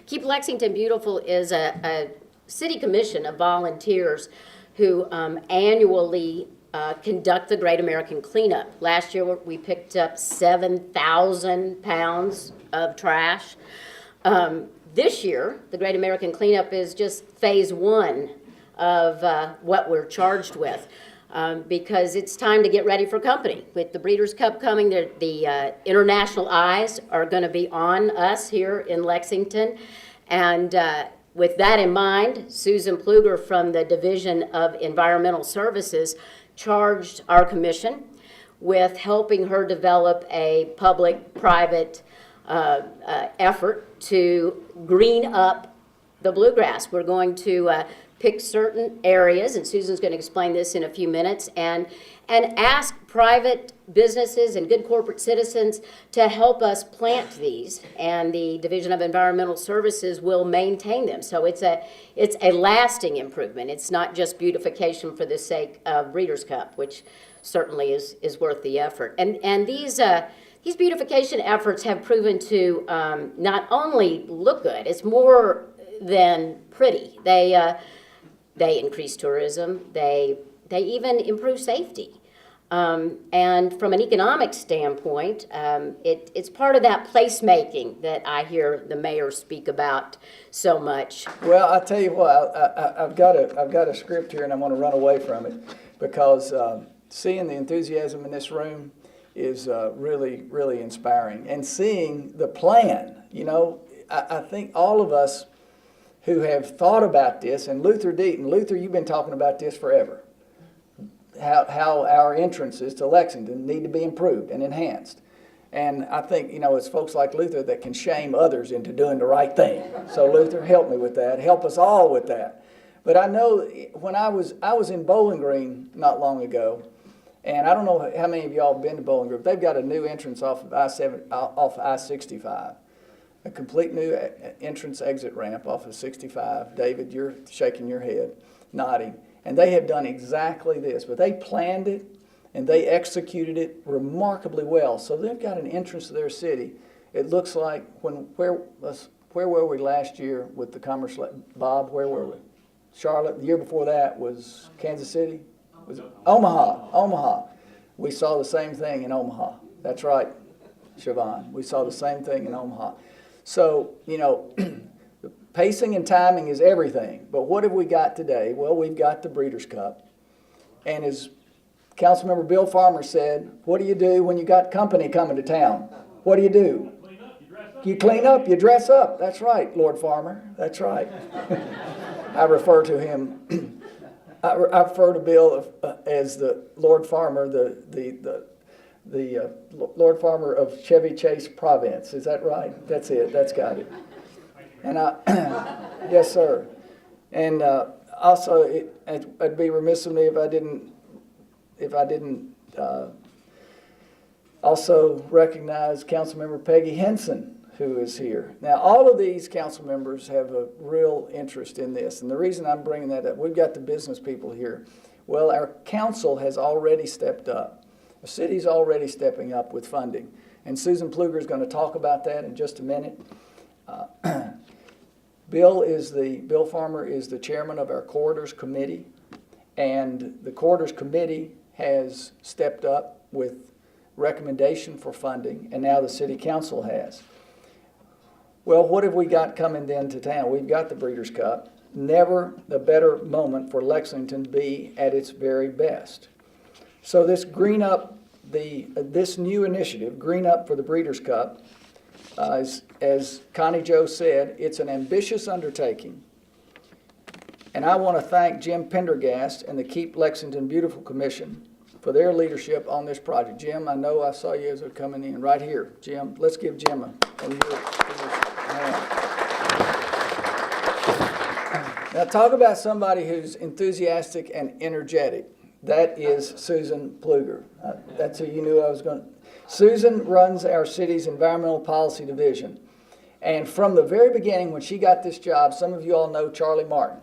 Keep Lexington Beautiful is a city commission of volunteers who annually conduct the Great American Cleanup. Last year we picked up 7,000 pounds of trash. This year, the Great American Cleanup is just phase one of what we're charged with. Because it's time to get ready for company. With the Breeders' Cup coming, the international eyes are going to be on us here in Lexington. And with that in mind, Susan Pluger from the Division of Environmental Services charged our commission with helping her develop a public-private effort to green up the bluegrass. We're going to pick certain areas, and Susan's going to explain this in a few minutes, and ask private businesses and good corporate citizens to help us plant these, and the Division of Environmental Services will maintain them. So it's a lasting improvement. It's not just beautification for the sake of Breeders' Cup, which certainly is worth the effort. And these beautification efforts have proven to not only look good, it's more than pretty. They increase tourism. They even improve safety. And from an economic standpoint, it's part of that placemaking that I hear the mayor speak about so much. Well, I tell you what, I've got a script here, and I'm going to run away from it because seeing the enthusiasm in this room is really, really inspiring. And seeing the plan, you know, I think all of us who have thought about this, and Luther Deaton, Luther, you've been talking about this forever, how our entrances to Lexington need to be improved and enhanced. And I think, you know, it's folks like Luther that can shame others into doing the right thing. So Luther, help me with that. Help us all with that. But I know when I was in Bowling Green not long ago, and I don't know how many of y'all have been to Bowling Green. They've got a new entrance off of I-65. A complete new entrance exit ramp off of 65. David, you're shaking your head, nodding. And they have done exactly this, but they planned it and they executed it remarkably well. So they've got an entrance to their city. It looks like where were we last year with the Commerce? Bob, where were we? Charlotte. The year before that was Kansas City. Was it? Omaha. We saw the same thing in Omaha. That's right, Siobhan. We saw the same thing in Omaha. So, you know, pacing and timing is everything. But what have we got today? Well, we've got the Breeders' Cup. And as Councilmember Bill Farmer said, what do you do when you got company coming to town? What do? You clean up, you dress up. That's right, Lord Farmer. That's right. I refer to him, I refer to Bill as the Lord Farmer, the Lord Farmer of Chevy Chase, Province. Is that right? That's it. That's got it. And yes, sir. And also, I'd be remiss of me if I didn't also recognize Councilmember Peggy Henson, who is here. Now, all of these council members have a real interest in this, and the reason I'm bringing that up, we've got the business people here. Well, our council has already stepped up. The city's already stepping up with funding. And Susan Pluger is going to talk about that in just a minute. Bill Farmer is the chairman of our Corridors Committee. And the Corridors Committee has stepped up with recommendation for funding, and now the city council has. Well, what have we got coming then to town? We've got the Breeders' Cup. Never a better moment for Lexington to be at its very best. So this Green Up, this new initiative, Green Up for the Breeders' Cup, as Connie Jo said, it's an ambitious undertaking. And I want to thank Jim Pendergast and the Keep Lexington Beautiful Commission for their leadership on this project. Jim, I know I saw you as they're coming in right here. Jim, let's give Jim a Now talk about somebody who's enthusiastic and energetic. That is Susan Pluger. That's who you knew I was going to. Susan runs our city's environmental policy division. And from the very beginning, when she got this job, some of you all know Charlie Martin.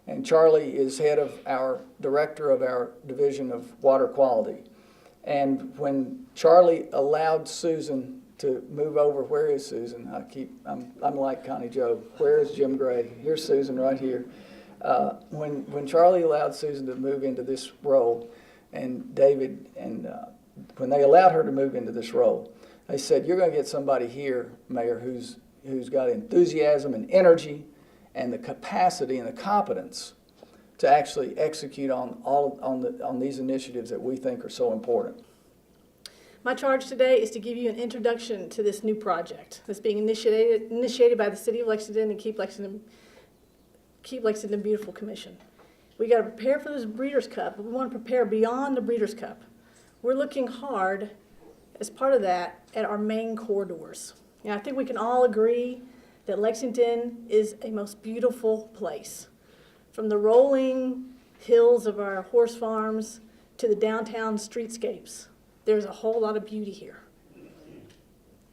And Charlie is head of our director of our division of water quality. And when Charlie allowed Susan to move over. Where is Susan? I'm like Connie Joe. Where is Jim Gray? Here's Susan right here. When Charlie allowed Susan to move into this role, and David, and when they allowed her to move into this role, they said, you're going to get somebody here, Mayor, who's got enthusiasm and energy and the capacity and the competence to actually execute on these initiatives that we think are so important. My charge today is to give you an introduction to this new project that's being initiated by the City of Lexington and Keep Lexington Beautiful Commission. We got to prepare for this Breeders' Cup, but we want to prepare beyond the Breeders' Cup. We're looking hard, as part of that, at our main corridors. I think we can all agree that Lexington is a most beautiful place. From the rolling hills of our horse farms to the downtown streetscapes, there's a whole lot of beauty here.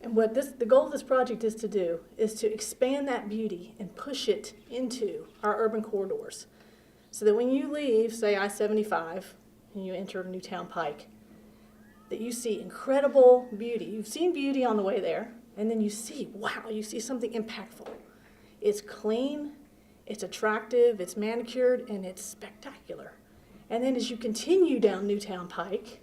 And what the goal of this project is to do is to expand that beauty and push it into our urban corridors. So that when you leave, say, I-75, and you enter Newtown Pike, that you see incredible beauty. You've seen beauty on the way there, and then you see, wow, you see something impactful. It's clean, it's attractive, it's manicured, and it's spectacular. And then as you continue down Newtown Pike,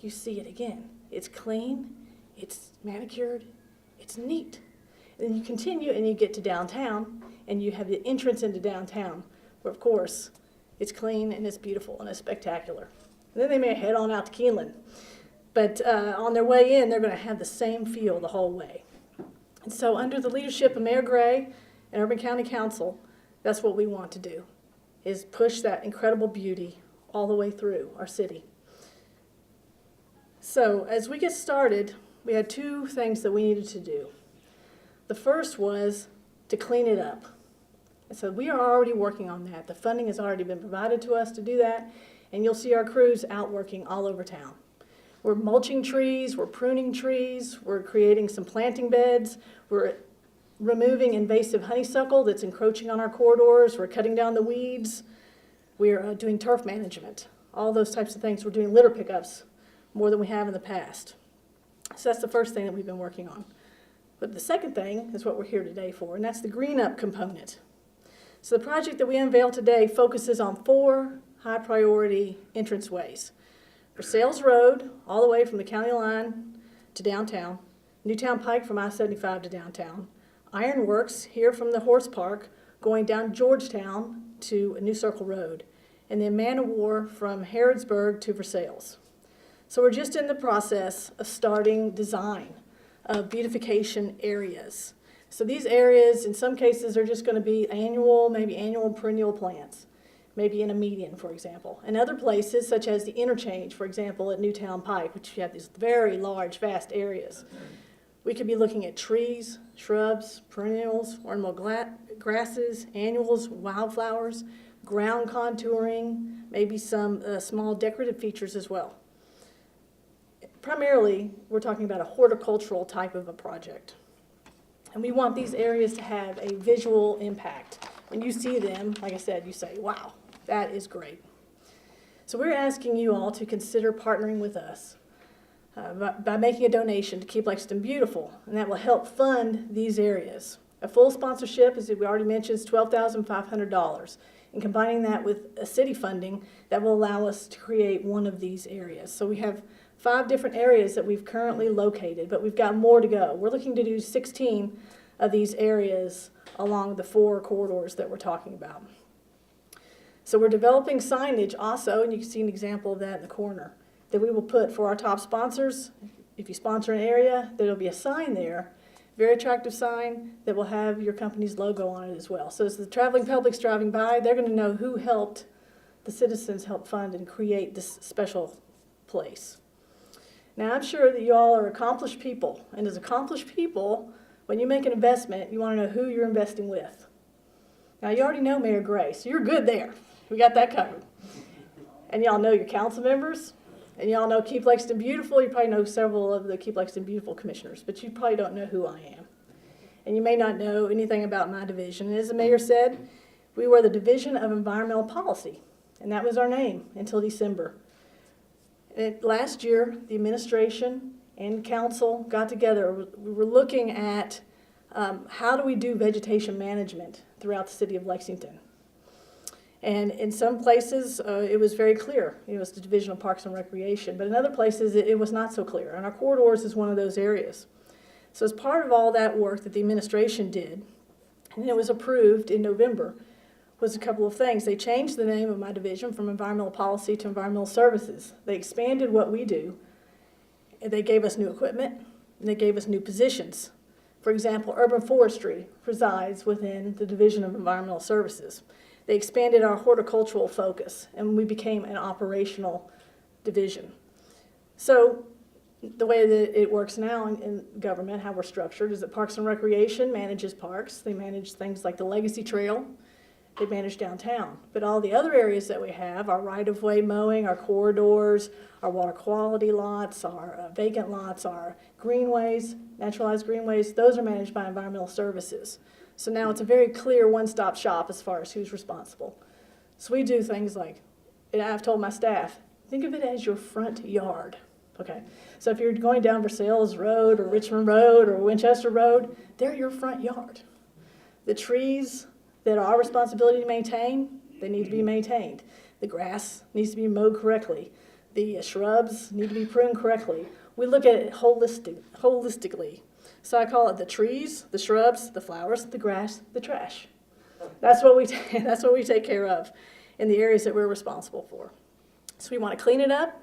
you see it again. It's clean, it's manicured, it's neat. And then you continue and you get to downtown, and you have the entrance into downtown, where of course, it's clean and it's beautiful and it's spectacular. And then they may head on out to Keeneland. But on their way in, they're going to have the same feel the whole way. And so under the leadership of Mayor Gray and Urban County Council, that's what we want to do, is push that incredible beauty all the way through our city. So as we get started, we had two things that we needed to do. The first was to clean it up. And so we are already working on that. The funding has already been provided to us to do that, and you'll see our crews out working all over town. We're mulching trees, we're pruning trees, we're creating some planting beds, we're removing invasive honeysuckle that's encroaching on our corridors, we're cutting down the weeds, we're doing turf management, all those types of things. We're doing litter pickups more than we have in the past. So that's the first thing that we've been working on. But the second thing is what we're here today for, and that's the green up component. So the project that we unveiled today focuses on 4 high priority entranceways. For Sales Road, all the way from the county line to downtown, Newtown Pike from I-75 to downtown, Ironworks here from the horse park going down Georgetown to New Circle Road, and then Man of War from Harrodsburg to Versailles. So we're just in the process of starting design of beautification areas. So these areas, in some cases, are just going to be annual, maybe annual perennial plants, maybe in a median, for example. And other places, such as the interchange, for example, at Newtown Pike, which you have these very large, vast areas, we could be looking at trees, shrubs, perennials, ornamental grasses, annuals, wildflowers, ground contouring, maybe some small decorative features as well. Primarily, we're talking about a horticultural type of a project. And we want these areas to have a visual impact. When you see them, like I said, you say, wow, that is great. So we're asking you all to consider partnering with us by making a donation to Keep Lexington Beautiful, and that will help fund these areas. A full sponsorship, as we already mentioned, is $12,500. And combining that with a city funding, that will allow us to create one of these areas. So we have 5 different areas that we've currently located, but we've got more to go. We're looking to do 16 of these areas along the 4 corridors that we're talking about. So we're developing signage also, and you can see an example of that in the corner, that we will put for our top sponsors. If you sponsor an area, there'll be a sign there, very attractive sign that will have your company's logo on it as well. So as the traveling public's driving by, they're going to know who helped, the citizens help fund and create this special place. Now, I'm sure that you all are accomplished people, and as accomplished people, when you make an investment, you want to know who you're investing with. Now, you already know Mayor Gray, so you're good there. We got that covered. And y'all know your council members, and y'all know Keep Lexington Beautiful. You probably know several of the Keep Lexington Beautiful commissioners, but you probably don't know who I am. And you may not know anything about my division. And as the mayor said, we were the Division of Environmental Policy, and that was our name until December. Last year, the administration and council got together. We were looking at how do we do vegetation management throughout the city of Lexington. And in some places, it was very clear. It was the Division of Parks and Recreation. But in other places, it was not so clear. And our corridors is one of those areas. So as part of all that work that the administration did, and it was approved in November, was a couple of things. They changed the name of my division from Environmental Policy to Environmental Services. They expanded what we do. And they gave us new equipment, and they gave us new positions. For example, urban forestry resides within the Division of Environmental Services. They expanded our horticultural focus, and we became an operational division. So the way that it works now in government, how we're structured, is that Parks and Recreation manages parks. They manage things like the Legacy Trail. They manage downtown. But all the other areas that we have, our right-of-way mowing, our corridors, our water quality lots, our vacant lots, our greenways, naturalized greenways, those are managed by Environmental Services. So now it's a very clear one-stop shop as far as who's responsible. So we do things like, and I've told my staff, think of it as your front yard, okay? So if you're going down Versailles Road or Richmond Road or Winchester Road, they're your front yard. The trees that are our responsibility to maintain, they need to be maintained. The grass needs to be mowed correctly. The shrubs need to be pruned correctly. We look at it holistically. So I call it the trees, the shrubs, the flowers, the grass, the trash. That's what we take care of in the areas that we're responsible for. So we want to clean it up,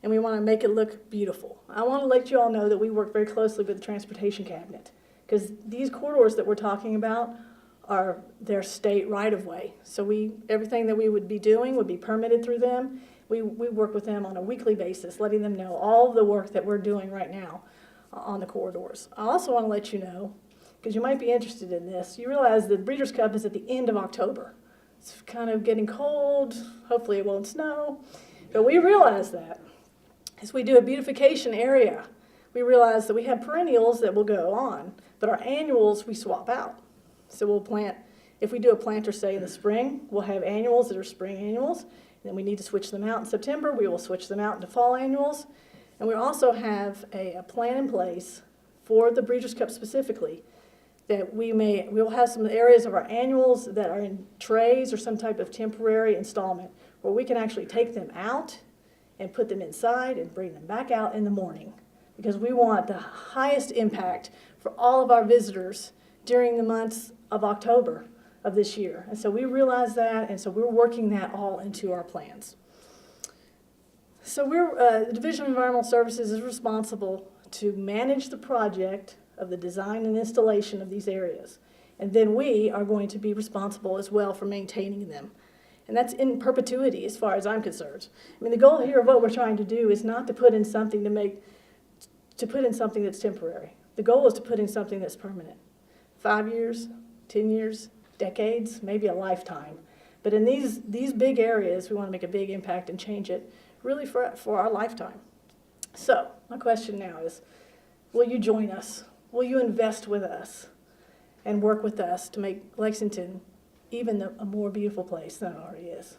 and we want to make it look beautiful. I want to let you all know that we work very closely with the Transportation Cabinet, because these corridors that we're talking about are their state right-of-way. So everything that we would be doing would be permitted through them. We work with them on a weekly basis, letting them know all the work that we're doing right now on the corridors. I also want to let you know, because you might be interested in this, you realize the Breeders' Cup is at the end of October. It's kind of getting cold. Hopefully it won't snow. But we realize that. As we do a beautification area, we realize that we have perennials that will go on, but our annuals we swap out. So we'll plant, if we do a planter, say in the spring, we'll have annuals that are spring annuals. And then we need to switch them out in September. We will switch them out into fall annuals. And we also have a plan in place for the Breeders' Cup specifically that we'll have some areas of our annuals that are in trays or some type of temporary installment where we can actually take them out and put them inside and bring them back out in the morning, because we want the highest impact for all of our visitors during the months of October of this year. And so we realize that, and so we're working that all into our plans. So the Division of Environmental Services is responsible to manage the project of the design and installation of these areas. And then we are going to be responsible as well for maintaining them. And that's in perpetuity as far as I'm concerned. I mean, the goal here of what we're trying to do is not to put in something that's temporary. The goal is to put in something that's permanent. 5 years, 10 years, decades, maybe a lifetime. But in these big areas, we want to make a big impact and change it really for our lifetime. So my question now is, will you join us? Will you invest with us and work with us to make Lexington even a more beautiful place than it already is?